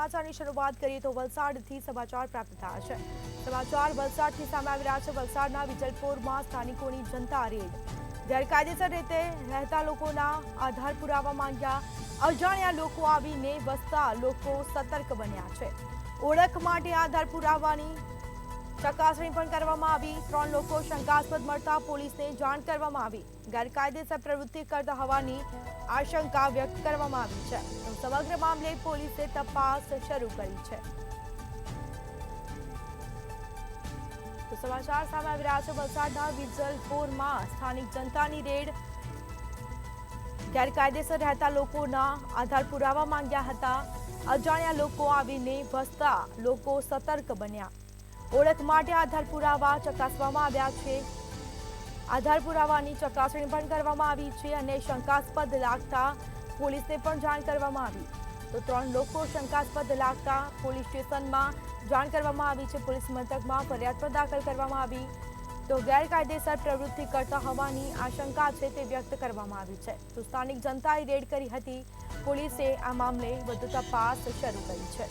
સમાચારની શરૂઆત કરીએ તો વલસાડથી સમાચાર પ્રાપ્ત થયા છે। સમાચાર વલસાડથી સામે આવી રહ્યા છે। વલસાડના વિજલપોરમાં સ્થાનિકોની જનતા રેડ। ગેરકાયદેસર રીતે રહેતા લોકોના આધાર પુરાવા માંગ્યા। અજાણ્યા લોકો આવીને વસતા લોકો સતર્ક બન્યા છે। ઓળખ માટે આધાર પુરાવાની ચકાસણી પણ કરવામાં આવી। 3 લોકો શંકાસ્પદ મળતા પોલીસને જાણ કરવામાં આવી। ગેરકાયદેસર પ્રવૃત્તિ કરતા હોવાની આશંકા વ્યક્ત કરવામાં આવી છે। સમગ્ર મામલે પોલીસે તપાસ શરૂ કરી છે। તો સમાચાર સામે આવી રહ્યા છે। વલસાડના વિજલપોરમાં સ્થાનિક જનતાની રેડ। ગેરકાયદેસર રહેતા લોકોના આધાર પુરાવા માંગ્યા હતા। અજાણ્યા લોકો આવીને વસતા લોકો સતર્ક બન્યા। ઓળખ માટે આધાર પુરાવા ચકાસવામાં આવ્યા છે। આધાર પુરાવાની ચકાસણી પણ કરવામાં આવી છે અને શંકાસ્પદ લાગતા પોલીસને પણ જાણ કરવામાં આવી। તો 3 લોકો શંકાસ્પદ લાગતા પોલીસ સ્ટેશનમાં જાણ કરવામાં આવી છે। પોલીસ મથકમાં ફરિયાદ પણ દાખલ કરવામાં આવી। તો ગેરકાયદેસર પ્રવૃત્તિ કરતા હોવાની આશંકા છે તે વ્યક્ત કરવામાં આવી છે। તો સ્થાનિક જનતાએ રેડ કરી હતી। પોલીસે આ મામલે વધુ તપાસ શરૂ કરી છે।